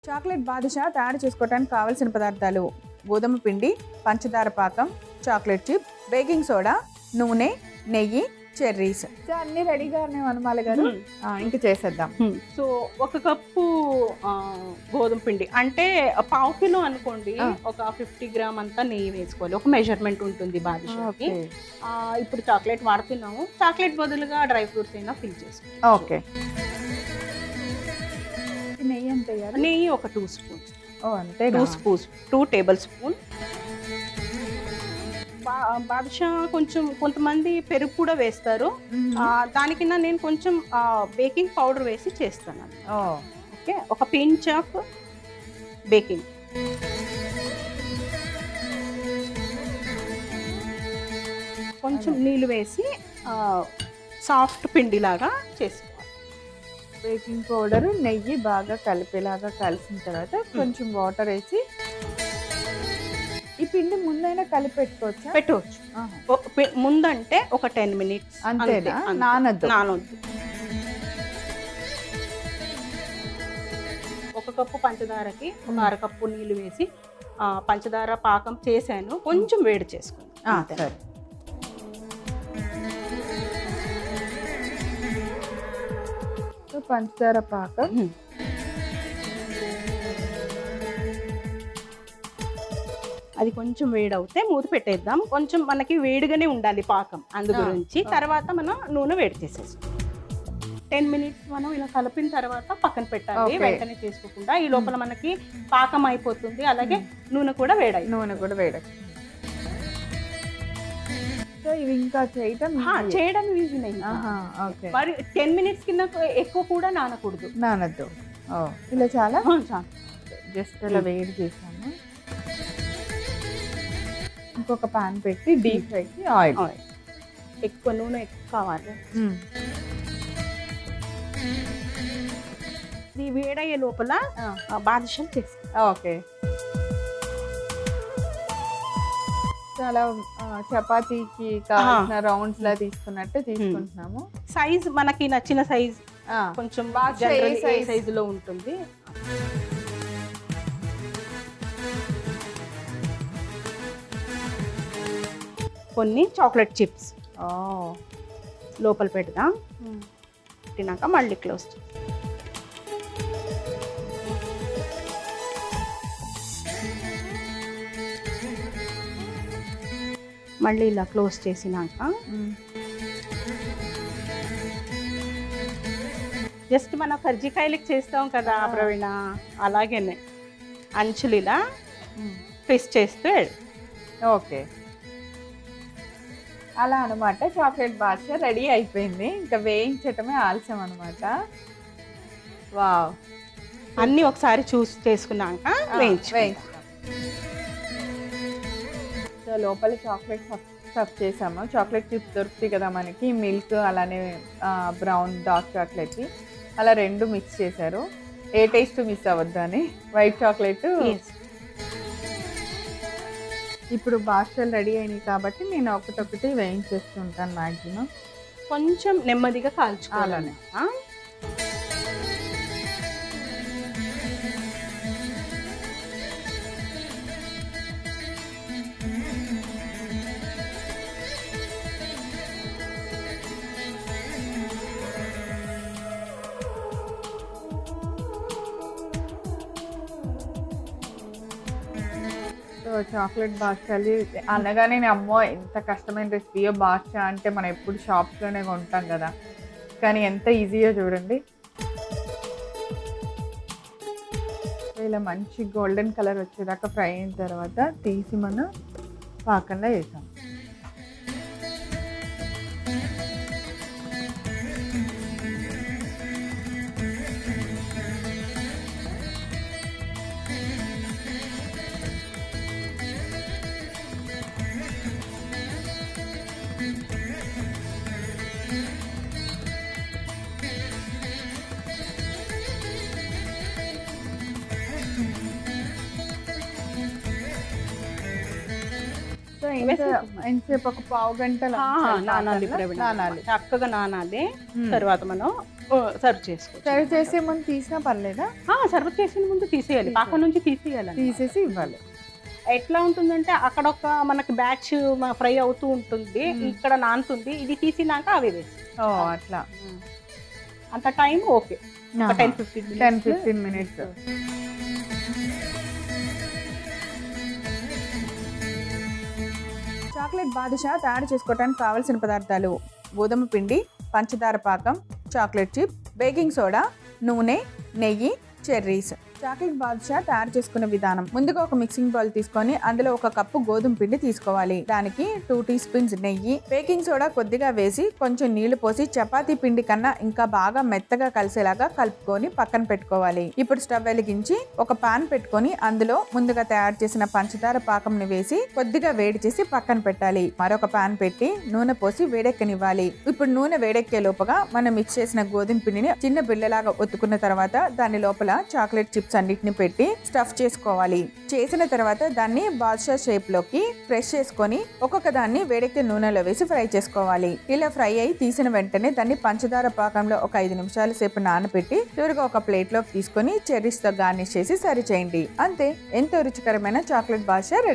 Chocolate badusha తయారు చేసుకోవడానికి కావాల్సిన పదార్థాలు: గోధుమ పిండి, పంచదార పాకం, చాక్లెట్ చిప్, బేకింగ్ సోడా, నూనె, నెయ్యి, చెర్రీస్. సో అన్ని రెడీగా ఉన్నాయి వనమాల గారు. ఇంక చేసేద్దాం. సో 1 కప్పు గోధుమ పిండి అంటే పావు కిలో అనుకోండి. ఒక 50 గ్రామ్ అంతా నెయ్యి వేసుకోవాలి. ఒక మెజర్మెంట్ ఉంటుంది బాదుషాకి. ఇప్పుడు చాక్లెట్ వాడుతున్నాము. చాక్లెట్ బదులుగా డ్రై ఫ్రూట్స్ అయినా ఫిల్ చేసుకోవాలి. ఓకే. నెయ్యి ఎంత? నెయ్యి ఒక 2 స్పూన్స్. అంతే. 2 టేబుల్ స్పూన్. బాదుషా కొంచెం కొంతమంది పెరుగు కూడా వేస్తారు. దానికన్నా నేను కొంచెం బేకింగ్ పౌడర్ వేసి చేస్తాను. ఓకే. ఒక పించ్ ఆఫ్ బేకింగ్. కొంచెం నీళ్ళు వేసి సాఫ్ట్ పిండిలాగా చేసుకోవాలి. బేకింగ్ పౌడర్, నెయ్యి బాగా కలిపేలాగా కలిసిన తర్వాత కొంచెం వాటర్ వేసి ఈ పిండి ముందైనా కలిపి పెట్టవచ్చు. ముందంటే ఒక 10 మినిట్స్ అంతే. నానొద్దు. 1 కప్పు పంచదారకి 1/2 కప్పు నీళ్ళు వేసి పంచదార పాకం చేశాను. కొంచెం వేడి చేసుకుని సరే. పంచదార పాకం అది కొంచెం వేడి అవుతే మూత పెట్టేద్దాం. కొంచెం మనకి వేడిగానే ఉండాలి పాకం, అందు గురించి. తర్వాత మనం నూనె వేడి చేసేస్తాం. 10 మినిట్స్ మనం ఇలా కలిపిన తర్వాత పక్కన పెట్టాలి, వెంటనే చేసుకోకుండా. ఈ లోపల మనకి పాకం అయిపోతుంది, అలాగే నూనె కూడా వేడాయి. సో ఇవి ఇంకా చేయడం ఈజీ. మరి 10 మినిట్స్ కింద ఎక్కువ కూడా నానద్దు. ఇలా చాలా జస్ట్ ఇలా వేడి చేసాము. ఇంకొక పాన్ పెట్టి డీప్ ఫ్రైకి ఆయిల్. ఎక్కువ నూనె ఎక్కువ కావాలి. ఇది వేడయ్యే లోపల బాదుషాలు చేసి. ఓకే. చాలా చపాతీకి కావాల్సిన రౌండ్స్ లా తీసుకున్నట్టు తీసుకుంటున్నాము. సైజ్ మనకి నచ్చిన సైజ్, కొంచెం సైజులో ఉంటుంది. కొన్ని చాక్లెట్ చిప్స్ లోపల పెడదాం. పెట్టినాక మళ్ళీ క్లోజ్. మళ్ళీ ఇలా క్లోజ్ చేసినాక జస్ట్ మన కర్జికాయలకి చేస్తాం కదా ప్రవీణ, అలాగేనే అంచులు ఇలా ట్విస్ట్ చేస్తే. ఓకే. అలా అనమాట. చాక్లెట్ బాదుషా రెడీ అయిపోయింది. ఇంకా వేయించటమే ఆలస్యం అనమాట. వావ్. అన్నీ ఒకసారి చూసి చేసుకున్నాక వేయించాం. సో లోపల చాక్లెట్ స్టఫ్ చేసాము. చాక్లెట్ చిప్స్ దొరుకుతాయి కదా మనకి, మిల్క్ అలానే బ్రౌన్ డార్క్ చాక్లెట్, అలా 2 మిక్స్ చేశారు. ఏ టేస్ట్ మిస్ అవ్వద్దు అని. White chocolate. ఇప్పుడు బాదుషాలు రెడీ అయినాయి కాబట్టి నేను ఒకటి వేయించేస్తుంటాను మ్యాక్సిమం. కొంచెం నెమ్మదిగా కాల్చుకోవాలని. చాక్లెట్ బాదుషాలు అనగానే అమ్మో ఎంత కష్టమైన రెసిపీయో. బాదుషా అంటే మనం ఎప్పుడు షాప్స్లోనే కొంటాం కదా, కానీ ఎంత ఈజీయో చూడండి. ఇలా మంచి గోల్డెన్ కలర్ వచ్చేదాకా ఫ్రై అయిన తర్వాత తీసి మనం పాకంలో వేసాం. ఎంతసేపు? ఒక పావు గంట నానాలి. చక్కగా నానాలి. తర్వాత మనం సర్వ్ చేసుకోవచ్చు. సర్వ్ చేసే ముందు తీసినా పర్లేదా? సర్వ్ చేసిన ముందు తీసేయాలి, పాకం నుంచి తీసేయాలి. తీసేసి ఇవ్వాలి. ఎట్లా ఉంటుందంటే అక్కడ ఒక మనకి బ్యాచ్ ఫ్రై అవుతూ ఉంటుంది, ఇక్కడ నానుతుంది, ఇది తీసినాక అవి వేసి. అట్లా అంత time okay, 10-15 minutes. Chocolate badusha తయారు చేసుకోవడానికి కావాల్సిన పదార్థాలు: గోధుమ పిండి, పంచదార పాకం, చాక్లెట్ చిప్, బేకింగ్ సోడా, నూనె, నెయ్యి, చెర్రీస్. చాక్లెట్ బాదుషా తయారు చేసుకునే విధానం: ముందుగా ఒక మిక్సింగ్ బౌల్ తీసుకొని అందులో 1 కప్పు గోధుమ పిండి తీసుకోవాలి. దానికి 2 టీ స్పూన్స్ నెయ్యి, బేకింగ్ సోడా కొద్దిగా వేసి కొంచెం నీళ్లు పోసి చపాతీ పిండి కన్నా ఇంకా బాగా మెత్తగా కలిసేలాగా కలుపుకొని పక్కన పెట్టుకోవాలి. ఇప్పుడు స్టవ్ వెలిగించి ఒక పాన్ పెట్టుకొని అందులో ముందుగా తయారు చేసిన పంచదార పాకంని వేసి కొద్దిగా వేడి చేసి పక్కన పెట్టాలి. మరొక పాన్ పెట్టి నూనె పోసి వేడెక్కనివ్వాలి. ఇప్పుడు నూనె వేడెక్కే లోపుగా మనం మిక్స్ చేసిన గోధుమ పిండిని చిన్న బిళ్ళలాగా ఒత్తుకున్న తర్వాత దాని లోపల చాక్లెట్ చిప్స్ అన్నిటిని పెట్టి స్టఫ్ చేసుకోవాలి. చేసిన తర్వాత దాన్ని బాదుషా షేప్ లోకి ప్రెస్ చేసుకొని ఒక్కొక్క దాన్ని వేడెక్కే నూనెలో వేసి ఫ్రై చేసుకోవాలి. ఇలా ఫ్రై అయి తీసిన వెంటనే దాన్ని పంచదార పాకంలో ఒక 5 నిమిషాల సేపు నానబెట్టి చివరిగా ఒక ప్లేట్ లోకి తీసుకొని చెర్రీస్ తో గార్నిష్ చేసి సర్వ్ చేయండి. అంతే, ఎంతో రుచికరమైన చాక్లెట్ బాదుషా రెడీ.